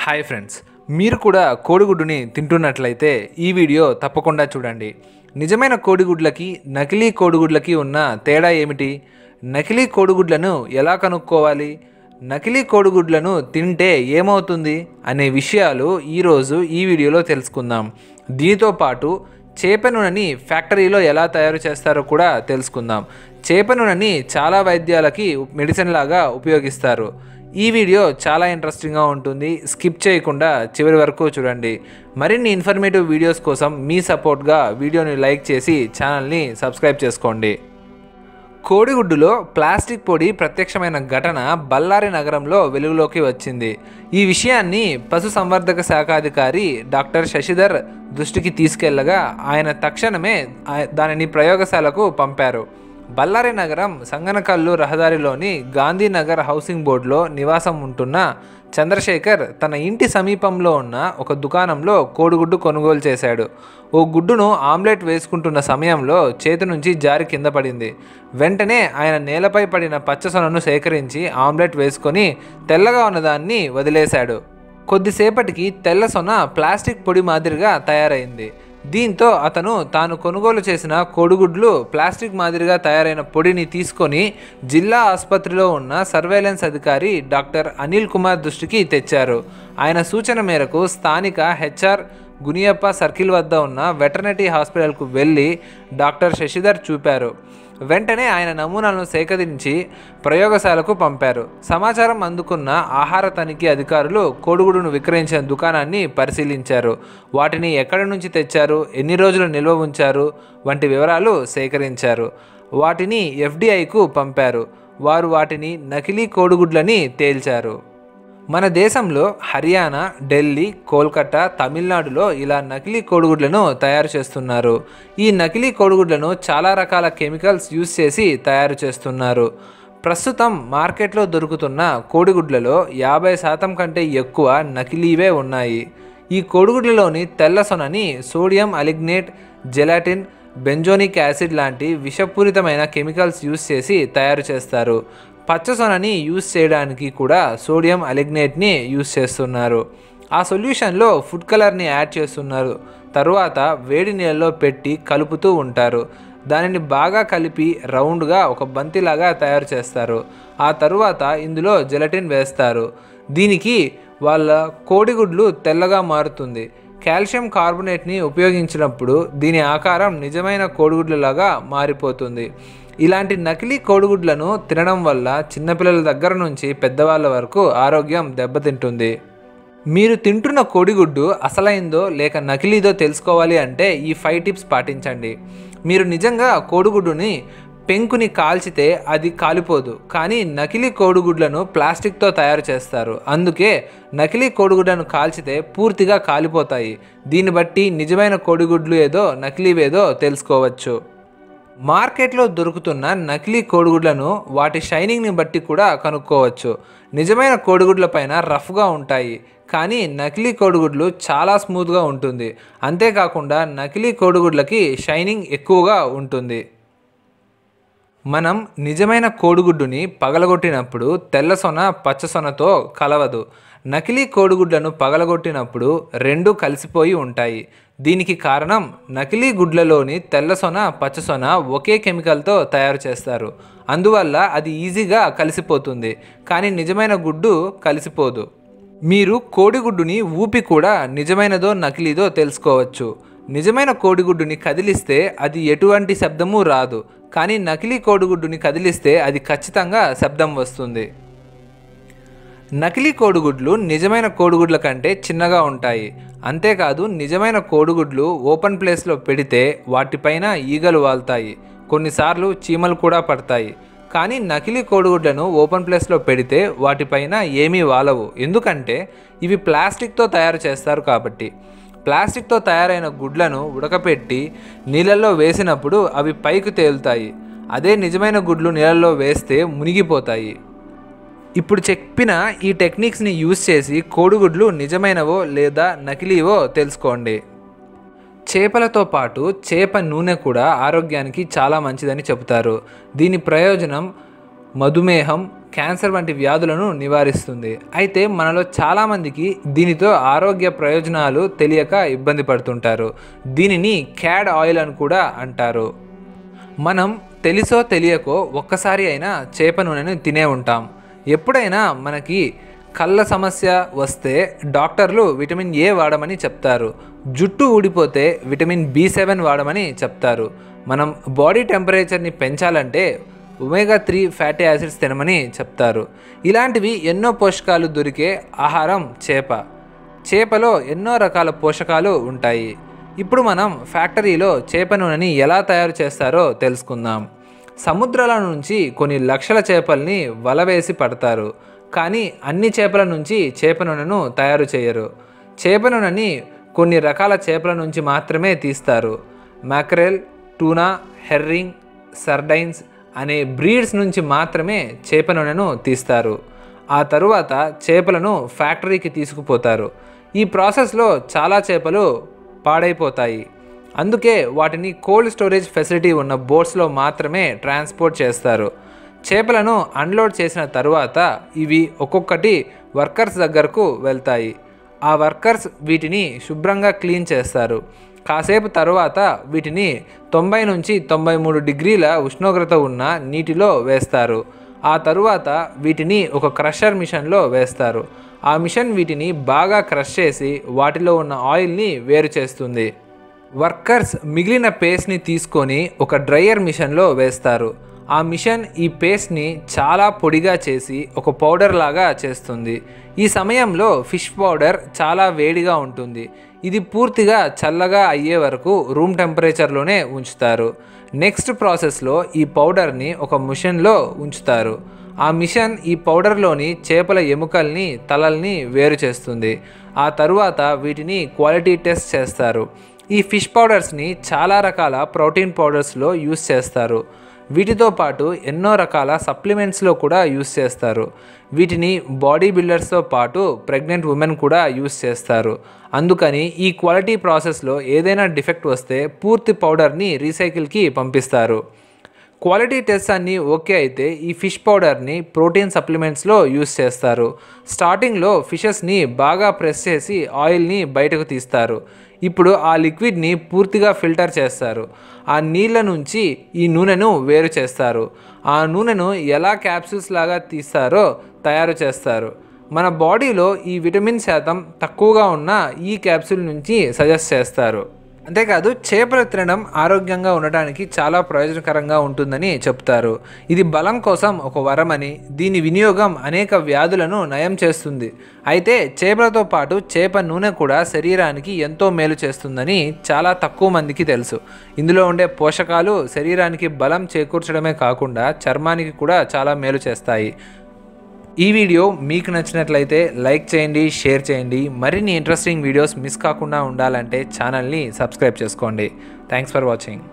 Hi friends, మీరు కూడా కోడిగుడ్డుని తింటున్నట్లయితే ఈ వీడియో తప్పకుండా చూడండి. నిజమైన కోడిగుడ్లకి నకిలీ కోడిగుడ్లకి ఉన్న తేడా ఏమిటి? నకిలీ కోడిగుడ్లను ఎలా కనుక్కోవాలి? నకిలీ కోడిగుడ్లను తింటే ఏమవుతుంది అనే విషయాలు ఈరోజు ఈ వీడియోలో తెలుసుకుందాం. దీంతో పాటు చేప నూనెని ఫ్యాక్టరీలో ఎలా తయారు చేస్తారో కూడా తెలుసుకుందాం. చేప నూనెని చాలా వైద్యాలకి మెడిసిన్ లాగా ఉపయోగిస్తారు. ఈ వీడియో చాలా ఇంట్రెస్టింగ్గా ఉంటుంది. స్కిప్ చేయకుండా చివరి వరకు చూడండి. మరిన్ని ఇన్ఫర్మేటివ్ వీడియోస్ కోసం మీ సపోర్ట్గా వీడియోని లైక్ చేసి ఛానల్ని సబ్స్క్రైబ్ చేసుకోండి. కోడిగుడ్డులో ప్లాస్టిక్ పొడి ప్రత్యక్షమైన ఘటన బళ్ళారి నగరంలో వెలుగులోకి వచ్చింది. ఈ విషయాన్ని పశుసంవర్ధక శాఖాధికారి డాక్టర్ శశిధర్ దృష్టికి తీసుకెళ్లగా ఆయన తక్షణమే దానిని ప్రయోగశాలకు పంపారు. బళ్ళారి నగరం సంగనకల్లు రహదారిలోని గాంధీనగర్ హౌసింగ్ బోర్డులో నివాసం ఉంటున్న చంద్రశేఖర్ తన ఇంటి సమీపంలో ఉన్న ఒక దుకాణంలో కోడిగుడ్డు కొనుగోలు చేశాడు. ఓ గుడ్డును ఆమ్లెట్ వేసుకుంటున్న సమయంలో చేతి నుంచి జారి కింద పడింది. వెంటనే ఆయన నేలపై పడిన పచ్చసొనను సేకరించి ఆమ్లెట్ వేసుకొని తెల్లగా ఉన్నదాన్ని వదిలేశాడు. కొద్దిసేపటికి తెల్ల సొన ప్లాస్టిక్ పొడి మాదిరిగా తయారైంది. దీంతో అతను తాను కొనుగోలు చేసిన కోడిగుడ్లు ప్లాస్టిక్ మాదిరిగా తయారైన పొడిని తీసుకొని జిల్లా ఆసుపత్రిలో ఉన్న సర్వేలెన్స్ అధికారి డాక్టర్ అనిల్ కుమార్ దృష్టికి తెచ్చారు. ఆయన సూచన మేరకు స్థానిక హెచ్ఆర్ గునియప్ప సర్కిల్ వద్ద ఉన్న వెటర్నరీ హాస్పిటల్కు వెళ్ళి డాక్టర్ శశిధర్ చూపారు. వెంటనే ఆయన నమూనాలను సేకరించి ప్రయోగశాలకు పంపారు. సమాచారం అందుకున్న ఆహార తనిఖీ అధికారులు కోడిగుడ్డును విక్రయించిన దుకాణాన్ని పరిశీలించారు. వాటిని ఎక్కడి నుంచి తెచ్చారు, ఎన్ని రోజులు నిల్వ ఉంచారు వంటి వివరాలు సేకరించారు. వాటిని ఎఫ్డిఐకు పంపారు. వారు వాటిని నకిలీ కోడిగుడ్లని తేల్చారు. మన దేశంలో హర్యానా, ఢిల్లీ, కోల్కతా, తమిళనాడులో ఇలా నకిలీ కోడిగుడ్లను తయారు చేస్తున్నారు. ఈ నకిలీ కోడిగుడ్లను చాలా రకాల కెమికల్స్ యూజ్ చేసి తయారు చేస్తున్నారు. ప్రస్తుతం మార్కెట్లో దొరుకుతున్న కోడిగుడ్లలో 50% కంటే ఎక్కువ నకిలీవే ఉన్నాయి. ఈ కోడిగుడ్లలోని తెల్ల సొనని సోడియం అలిగ్నేట్, జెలాటిన్, బెంజోనిక్ యాసిడ్ లాంటి విషపూరితమైన కెమికల్స్ యూజ్ చేసి తయారు చేస్తారు. పచ్చసొనని యూజ్ చేయడానికి కూడా సోడియం అలిగ్నేట్ని యూజ్ చేస్తున్నారు. ఆ సొల్యూషన్లో ఫుడ్ కలర్ని యాడ్ చేస్తున్నారు. తరువాత వేడి నీళ్ళలో పెట్టి కలుపుతూ ఉంటారు. దానిని బాగా కలిపి రౌండ్గా ఒక బంతిలాగా తయారు చేస్తారు. ఆ తరువాత ఇందులో జెలటిన్ వేస్తారు. దీనికి వాళ్ళ కోడిగుడ్లు తెల్లగా మారుతుంది. కాల్షియం కార్బోనేట్ని ఉపయోగించినప్పుడు దీని ఆకారం నిజమైన కోడిగుడ్లలాగా మారిపోతుంది. ఇలాంటి నకిలీ కోడిగుడ్లను తినడం వల్ల చిన్నపిల్లల దగ్గర నుంచి పెద్దవాళ్ళ వరకు ఆరోగ్యం దెబ్బతింటుంది. మీరు తింటున్న కోడిగుడ్డు అసలైందో లేక నకిలీదో తెలుసుకోవాలి అంటే ఈ 5 టిప్స్ పాటించండి. మీరు నిజంగా కోడిగుడ్డుని పెంకుని కాల్చితే అది కాలిపోదు, కానీ నకిలీ కోడిగుడ్లను ప్లాస్టిక్తో తయారు చేస్తారు. అందుకే నకిలీ కోడిగుడ్లను కాల్చితే పూర్తిగా కాలిపోతాయి. దీన్ని బట్టి నిజమైన కోడిగుడ్లు ఏదో నకిలీవేదో తెలుసుకోవచ్చు. మార్కెట్లో దొరుకుతున్న నకిలీ కోడిగుడ్లను వాటి షైనింగ్ని బట్టి కూడా కనుక్కోవచ్చు. నిజమైన కోడిగుడ్ల పైన రఫ్గా ఉంటాయి, కానీ నకిలీ కోడిగుడ్లు చాలా స్మూత్గా ఉంటుంది. అంతేకాకుండా నకిలీ కోడిగుడ్లకి షైనింగ్ ఎక్కువగా ఉంటుంది. మనం నిజమైన కోడిగుడ్డుని పగలగొట్టినప్పుడు తెల్ల సొన పచ్చసొనతో కలవదు. నకిలీ కోడిగుడ్లను పగలగొట్టినప్పుడు రెండు కలిసిపోయి ఉంటాయి. దీనికి కారణం నకిలీ గుడ్లలోని తెల్లసొన పచ్చసొన ఒకే కెమికల్తో తయారు చేస్తారు. అందువల్ల అది ఈజీగా కలిసిపోతుంది, కానీ నిజమైన గుడ్డు కలిసిపోదు. మీరు కోడిగుడ్డుని ఊపి కూడా నిజమైనదో నకిలీదో తెలుసుకోవచ్చు. నిజమైన కోడిగుడ్డుని కదిలిస్తే అది ఎటువంటి శబ్దము రాదు, కానీ నకిలీ కోడిగుడ్డుని కదిలిస్తే అది ఖచ్చితంగా శబ్దం వస్తుంది. నకిలీ కోడిగుడ్లు నిజమైన కోడిగుడ్ల కంటే చిన్నగా ఉంటాయి. అంతేకాదు, నిజమైన కోడిగుడ్లు ఓపెన్ ప్లేస్లో పెడితే వాటిపైన ఈగలు వాళ్తాయి, కొన్నిసార్లు చీమలు కూడా పడతాయి. కానీ నకిలీ కోడిగుడ్లను ఓపెన్ ప్లేస్లో పెడితే వాటిపైన ఏమీ వాలవు, ఎందుకంటే ఇవి ప్లాస్టిక్తో తయారు చేస్తారు కాబట్టి. ప్లాస్టిక్తో తయారైన గుడ్లను ఉడకపెట్టి నీళ్ళల్లో వేసినప్పుడు అవి పైకి తేలుతాయి. అదే నిజమైన గుడ్లు నీళ్ళల్లో వేస్తే మునిగిపోతాయి. ఇప్పుడు చెప్పిన ఈ టెక్నిక్స్ని యూజ్ చేసి కోడిగుడ్లు నిజమైనవో లేదా నకిలీవో తెలుసుకోండి. చేపలతో పాటు చేప నూనె కూడా ఆరోగ్యానికి చాలా మంచిదని చెబుతారు. దీని ప్రయోజనం మధుమేహం, క్యాన్సర్ వంటి వ్యాధులను నివారిస్తుంది. అయితే మనలో చాలామందికి దీనితో ఆరోగ్య ప్రయోజనాలు తెలియక ఇబ్బంది పడుతుంటారు. దీనిని క్యాడ్ ఆయిల్ అని కూడా అంటారు. మనం తెలుసో తెలియకో ఒక్కసారి అయినా చేప నూనెను తినే ఉంటాం. ఎప్పుడైనా మనకి కళ్ళ సమస్య వస్తే డాక్టర్లు విటమిన్ ఏ వాడమని చెప్తారు. జుట్టు ఊడిపోతే విటమిన్ B7 వాడమని చెప్తారు. మనం బాడీ టెంపరేచర్ని పెంచాలంటే ఒమేగా 3 ఫ్యాటీ యాసిడ్స్ తినమని చెప్తారు. ఇలాంటివి ఎన్నో పోషకాలు దొరికే ఆహారం చేప. చేపలో ఎన్నో రకాల పోషకాలు ఉంటాయి. ఇప్పుడు మనం ఫ్యాక్టరీలో చేప నూనెని ఎలా తయారు చేస్తారో తెలుసుకుందాం. సముద్రాల నుంచి కొన్ని లక్షల చేపల్ని వలవేసి పడతారు. కానీ అన్ని చేపల నుంచి చేప నూనెను తయారు చేయరు. చేప నూనెని కొన్ని రకాల చేపల నుంచి మాత్రమే తీస్తారు. మ్యాక్రెల్, టూనా, హెర్రింగ్, సర్డైన్స్ అనే బ్రీడ్స్ నుంచి మాత్రమే చేప నూనెను తీస్తారు. ఆ తరువాత చేపలను ఫ్యాక్టరీకి తీసుకుపోతారు. ఈ ప్రాసెస్లో చాలా చేపలు పాడైపోతాయి. అందుకే వాటిని కోల్డ్ స్టోరేజ్ ఫెసిలిటీ ఉన్న బోట్స్లో మాత్రమే ట్రాన్స్పోర్ట్ చేస్తారు. చేపలను అన్లోడ్ చేసిన తరువాత ఇవి ఒక్కొక్కటి వర్కర్స్ దగ్గరకు వెళ్తాయి. ఆ వర్కర్స్ వీటిని శుభ్రంగా క్లీన్ చేస్తారు. కాసేపు తరువాత వీటిని 90 నుంచి 93 డిగ్రీల ఉష్ణోగ్రత ఉన్న నీటిలో వేస్తారు. ఆ తరువాత వీటిని ఒక క్రషర్ మిషన్లో వేస్తారు. ఆ మిషన్ వీటిని బాగా క్రష్ చేసి వాటిలో ఉన్న ఆయిల్ని వేరు చేస్తుంది. వర్కర్స్ మిగిలిన పేస్ట్ని తీసుకొని ఒక డ్రయర్ మిషన్లో వేస్తారు. ఆ మిషన్ ఈ పేస్ట్ని చాలా పొడిగా చేసి ఒక పౌడర్ లాగా చేస్తుంది. ఈ సమయంలో ఫిష్ పౌడర్ చాలా వేడిగా ఉంటుంది. ఇది పూర్తిగా చల్లగా అయ్యే వరకు రూమ్ టెంపరేచర్లోనే ఉంచుతారు. నెక్స్ట్ ప్రాసెస్లో ఈ పౌడర్ని ఒక మిషన్లో ఉంచుతారు. ఆ మిషన్ ఈ పౌడర్లోని చేపల ఎముకల్ని, తలల్ని వేరు చేస్తుంది. ఆ తరువాత వీటిని క్వాలిటీ టెస్ట్ చేస్తారు. ఈ ఫిష్ పౌడర్స్ని చాలా రకాల ప్రోటీన్ పౌడర్స్లో యూస్ చేస్తారు. వీటితో పాటు ఎన్నో రకాల సప్లిమెంట్స్లో కూడా యూస్ చేస్తారు. వీటిని బాడీ బిల్డర్స్తో పాటు ప్రెగ్నెంట్ ఉమెన్ కూడా యూస్ చేస్తారు. అందుకని ఈ క్వాలిటీ ప్రాసెస్లో ఏదైనా డిఫెక్ట్ వస్తే పూర్తి పౌడర్ని రీసైకిల్కి పంపిస్తారు. క్వాలిటీ టెస్ట్ అన్నీ ఓకే అయితే ఈ ఫిష్ పౌడర్ని ప్రోటీన్ సప్లిమెంట్స్లో యూస్ చేస్తారు. స్టార్టింగ్లో ఫిషెస్ని బాగా ప్రెస్ చేసి ఆయిల్ని బయటకు తీస్తారు. ఇప్పుడు ఆ లిక్విడ్ని పూర్తిగా ఫిల్టర్ చేస్తారు. ఆ నీళ్ళ నుంచి ఈ నూనెను వేరు చేస్తారు. ఆ నూనెను ఎలా క్యాప్సూల్స్ లాగా తీస్తారో తయారు చేస్తారు. మన బాడీలో ఈ విటమిన్ శాతం తక్కువగా ఉన్న ఈ క్యాప్సూల్ నుంచి సజెస్ట్ చేస్తారు. అంతేకాదు చేపలు తినడం ఆరోగ్యంగా ఉండటానికి చాలా ప్రయోజనకరంగా ఉంటుందని చెప్తారు. ఇది బలం కోసం ఒక వరమని, దీని వినియోగం అనేక వ్యాధులను నయం చేస్తుంది. అయితే చేపలతో పాటు చేప నూనె కూడా శరీరానికి ఎంతో మేలు చేస్తుందని చాలా తక్కువ మందికి తెలుసు. ఇందులో ఉండే పోషకాలు శరీరానికి బలం చేకూర్చడమే కాకుండా చర్మానికి కూడా చాలా మేలు చేస్తాయి. ఈ వీడియో మీకు నచ్చినట్లయితే లైక్ చేయండి, షేర్ చేయండి. మరిన్ని ఇంట్రెస్టింగ్ వీడియోస్ మిస్ కాకుండా ఉండాలంటే ఛానల్ని సబ్స్క్రైబ్ చేసుకోండి. Thanks for watching.